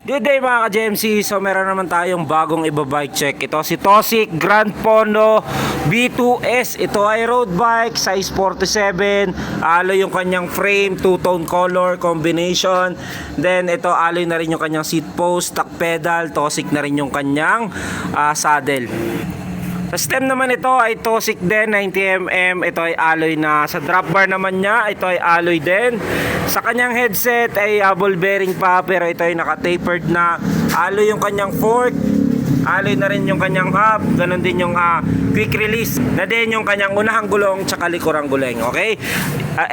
Good day mga ka-GMC. So meron naman tayong bagong iba-bike check. Ito si Tossic Grand Fondo B2S. Ito ay road bike, size 47. Alloy yung kanyang frame, two-tone color combination. Then ito alloy na rin yung kanyang seat post, stock pedal. Tossic na rin yung kanyang saddle. Sa stem naman ito ay Tossic din, 90mm. Ito ay alloy na. Sa drop bar naman niya, ito ay alloy din. Sa kanyang headset ay ball bearing pa, pero ito ay naka-tapered na. Alloy yung kanyang fork, alloy na rin yung kanyang hub. Ganon din yung quick release na din yung kanyang unahang gulong tsaka likurang gulong. Okay?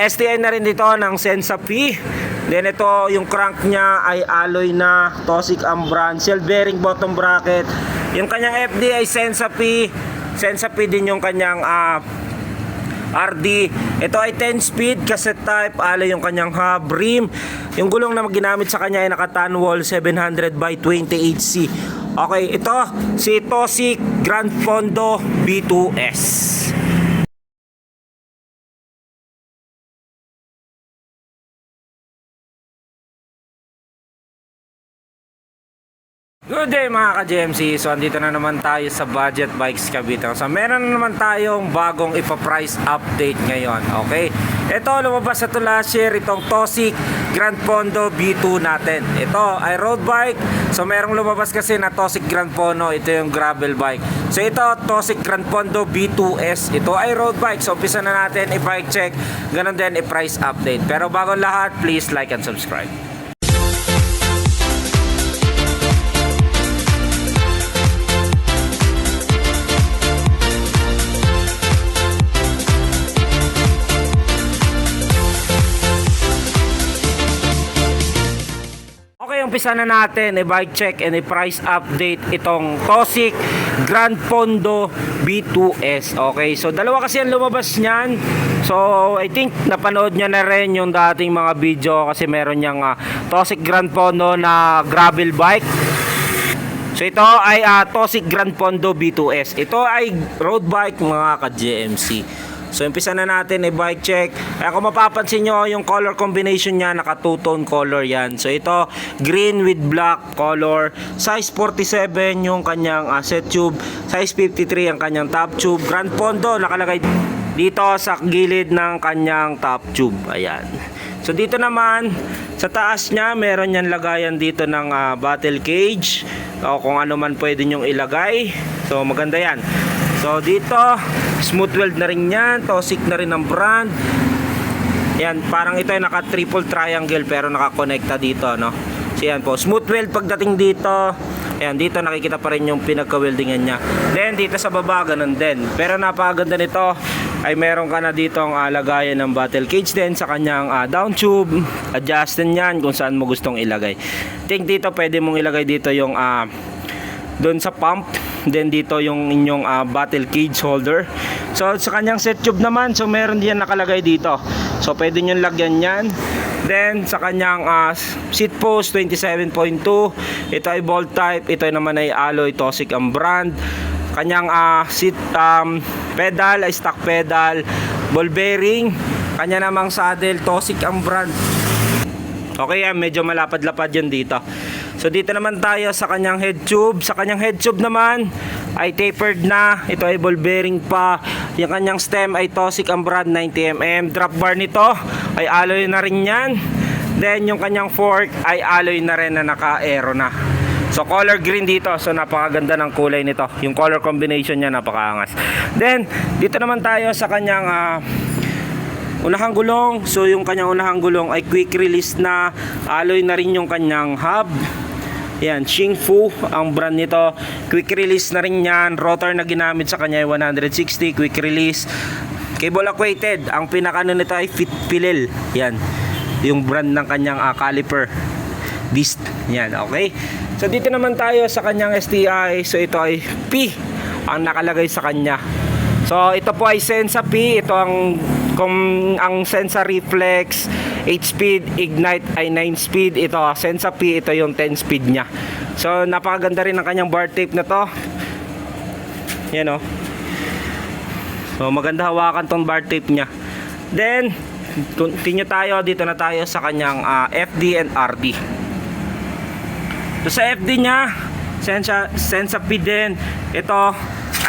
STI na rin dito ng Sensa P. Then ito yung crank niya ay alloy na Tossic ang brand. Shell bearing bottom bracket. Yung kanyang FD ay Sensa P. Sensa P din yung kanyang RD. Ito ay 10 speed cassette type. Alloy yung kanyang hub, rim. Yung gulong na ginamit sa kanya ay naka-tan wall 700 by 28C. Okay, ito si Tossic Grand Fondo B2S. Good day mga ka-GMC. So andito na naman tayo sa Budget Bikes Cavite. So meron na naman tayong bagong ipa-price update ngayon. Okay? Ito lumabas sa last year itong Tossic Grand Fondo B2 natin. Ito ay road bike. So merong lumabas kasi na Tossic Grand Fondo. Ito yung gravel bike. So ito Tossic Grand Fondo B2S. Ito ay road bike. So umpisa na natin i-bike check. Ganon din i-price update. Pero bago lahat, please like and subscribe. Umpisa na natin i-bike check and i-price update itong Tossic Grand Fondo B2S. Okay, so dalawa kasi ang lumabas niyan. So I think napanood niya na rin yung dating mga video kasi meron niyang Tossic Grand Fondo na gravel bike. So ito ay Tossic Grand Fondo B2S. Ito ay road bike mga ka-GMC. So umpisa na natin i-bike check. Kaya kung mapapansin nyo yung color combination niya, naka two-tone color yan. So ito green with black color. Size 47 yung kanyang set tube. Size 53 ang kanyang top tube. Grand Fondo nakalagay dito sa gilid ng kanyang top tube. Ayan. So dito naman sa taas niya meron yan lagayan dito ng battle cage o kung ano man pwede nyong ilagay. So maganda yan. So dito smooth weld na rin yan, Tossic na rin ang brand. Yan, parang ito ay naka triple triangle pero nakakonekta dito, no? So yan po, smooth weld pagdating dito. Ayan, dito nakikita pa rin yung pinagka-weldingan niya. Then dito sa baba ganun din. Pero napakaganda nito ay meron ka na ditong lagayan ng battle cage din sa kanyang down tube. Adjust din yan kung saan mo gustong ilagay. Think dito pwede mong ilagay dito yung doon sa pump. Then dito yung inyong battle cage holder. So sa kanyang set tube naman, so meron diyan nakalagay dito. So pwede nyo lagyan yan. Then sa kanyang seat post 27.2. Ito ay bolt type. Ito naman ay alloy Tossic ang brand. Kanyang seat pedal ay stock pedal. Ball bearing. Kanya namang saddle Tossic ang brand. Okay, medyo malapad-lapad yan dito. So dito naman tayo sa kanyang head tube. Sa kanyang head tube naman ay tapered na. Ito ay ball bearing pa. Yung kanyang stem ay Tossic ang brand 90mm. Drop bar nito ay alloy na rin yan. Then yung kanyang fork ay alloy na rin na naka-aero na. So color green dito. So napakaganda ng kulay nito. Yung color combination niya napakaangas. Then dito naman tayo sa kanyang unahang gulong. So yung kanyang unahang gulong ay quick release na. Alloy na rin yung kanyang hub. Yan, Xingfu ang brand nito. Quick release na rin yan. Rotor na ginamit sa kanya ay 160 quick release. Cable acquainted. Ang pinakano nito ay Fitpilil. Yan, yung brand ng kanyang caliper disc. Yan, okay. So dito naman tayo sa kanyang STI. So ito ay P ang nakalagay sa kanya. So ito po ay Sensa P. Ito ang Sensa Reflex 8 speed, Ignite ay 9 speed. Ito Sensa P, ito yung 10 speed nya. So napakaganda rin ang kanyang bar tape na to. Yan o. So maganda hawakan tong bar tape nya. Then continue tayo, dito na tayo sa kanyang FD and RD. So sa FD niya, Sensa P din, ito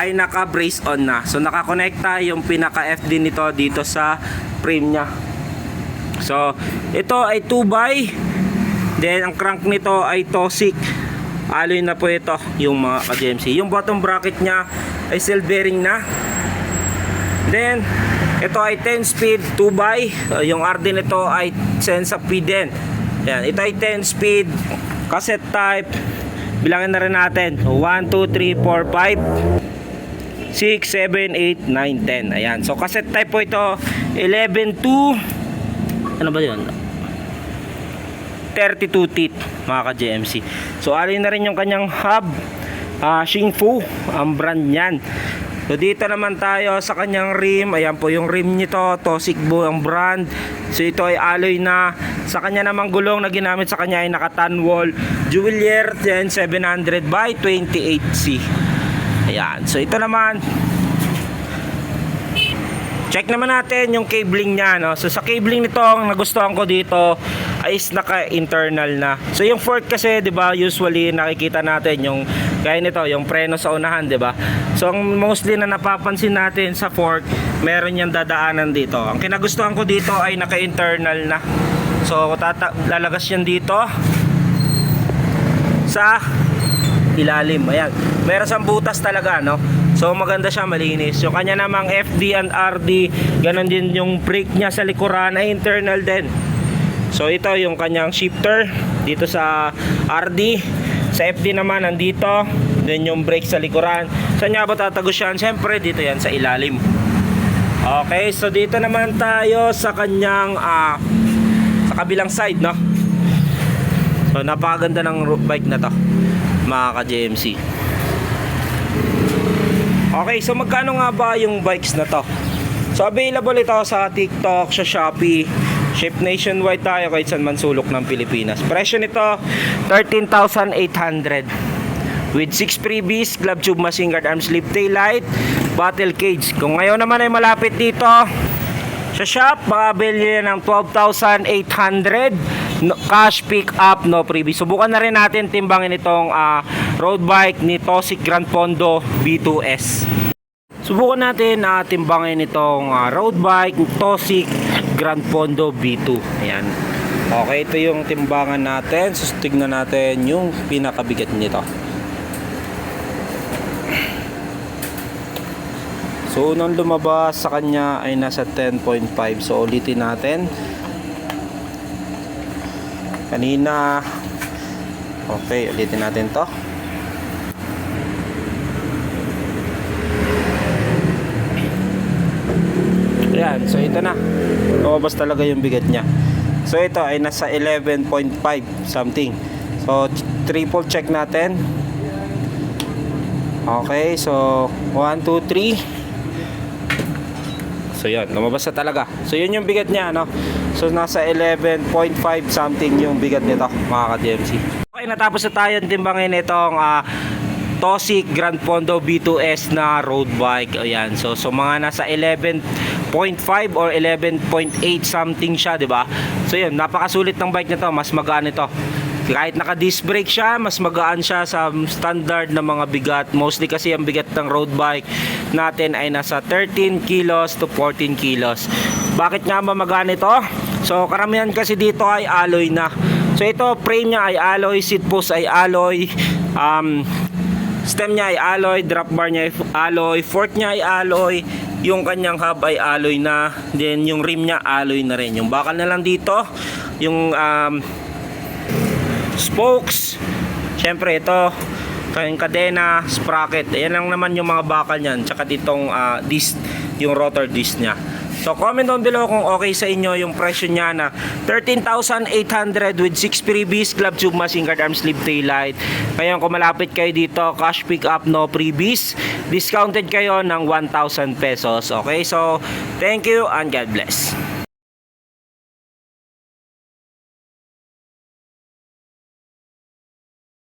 ay naka-brace on na. So nakakonekta yung pinaka-FD nito dito sa frame niya. So ito ay 2x. Then ang crank nito ay Tosic. Alloy na po ito yung mga ka-GMC. Yung bottom bracket niya ay cell bearing na. Then ito ay 10 speed 2x. Yung RD nito ay Sensa P din. Yan, ito ay 10 speed cassette type. Bilangin na rin natin. 1, 2, 3, 4, 5 6, 7, 8, 9, 10. Ayan. So cassette type po ito 11 to ano ba 'yun? 32 teeth mga ka-GMC. So alin na rin yung kanyang hub. Xingfu ang brand niyan. So dito naman tayo sa kanyang rim. Ayan po yung rim nito, Tosic po ang brand. So ito ay alloy na. Sa kanya namang gulong na ginamit sa kanya ay naka-Tanwol Juwelier 700 by 28C. Ayan. So ito naman, check naman natin yung cabling niya, no? So sa cabling nito, ang nagustuhan ko dito ay is naka-internal na. So yung fork kasi, 'di ba, usually nakikita natin yung gaya nito, yung preno sa unahan, 'di ba? So ang mostly na napapansin natin sa fork, meron yang dadaanan dito. Ang kinagustuhan ko dito ay naka-internal na. So lalagas yan dito sa ilalim. Ayan. Meron siyang butas talaga, no? So maganda siya, malinis. Yung kanya namang FD and RD, ganun din yung brake niya sa likuran ay internal din. So ito yung kanyang shifter dito sa RD. Sa FD naman nandito. Then yung brake sa likuran. Saan niya ba tatagos yan? Siyempre dito yan sa ilalim. Okay, so dito naman tayo sa kanyang sa kabilang side, no? So napakaganda ng bike na to mga ka-GMC. Okay, so magkano nga ba yung bikes na to? So available ito sa TikTok, sa Shopee. Ship nationwide tayo kahit saan man sulok ng Pilipinas. Presyo nito 13,800 with 6 freebies, glove tube, machine guard, arm sleeve, tail light, bottle cage. Kung ngayon naman ay malapit dito sa shop, makabili ng 12,800, no, cash pick up, no freebie. Subukan na rin natin timbangin itong road bike ni Tosic Grand Pondo B2S. Subukan natin timbangin itong road bike ni Tosic Grand Pondo B2. Ayan. Okay, ito yung timbangan natin. So tignan natin yung pinakabigat nito. So nung lumabas sa kanya ay nasa 10.5. So ulitin natin. Kanina. Okay, ulitin natin to. Ayan, so ito na. Lumabas talaga yung bigat niya. So ito ay nasa 11.5 something. So triple check natin. Okay, so 1, 2, 3. So yun, lumabas na talaga. So yun yung bigat niya, no? So nasa 11.5 something yung bigat nito, mga ka-GMC. Okay, natapos na tayo timbangin itong Tosic Grand Pondo B2S na road bike. Ayan, so mga nasa 11.5 or 11.8 something siya, di ba? So yun, napakasulit ng bike nito, mas magaan ito. Kahit naka disc brake siya, mas magaan siya sa standard na mga bigat. Mostly kasi ang bigat ng road bike natin ay nasa 13 kilos to 14 kilos. Bakit nga ba magaan ito? So karamihan kasi dito ay alloy na. So ito, frame niya ay alloy, seat post ay alloy, stem niya ay alloy, drop bar niya ay alloy, fork niya ay alloy, yung kanyang hub ay alloy na, then yung rim niya alloy na rin. Yung bakal na lang dito, yung spokes, syempre ito yung kadena, sprocket, ayan lang naman yung mga bakal niyan, tsaka ditong disc, yung rotor disc niya. So comment down below kung okay sa inyo yung presyo niya na 13,800 with 6 freebies, glove tube, machine guard, arm sleeve, tail light. Kaya kung malapit kayo dito, cash pick up, no freebies, discounted kayo ng 1,000 pesos. Okay, so thank you and God bless.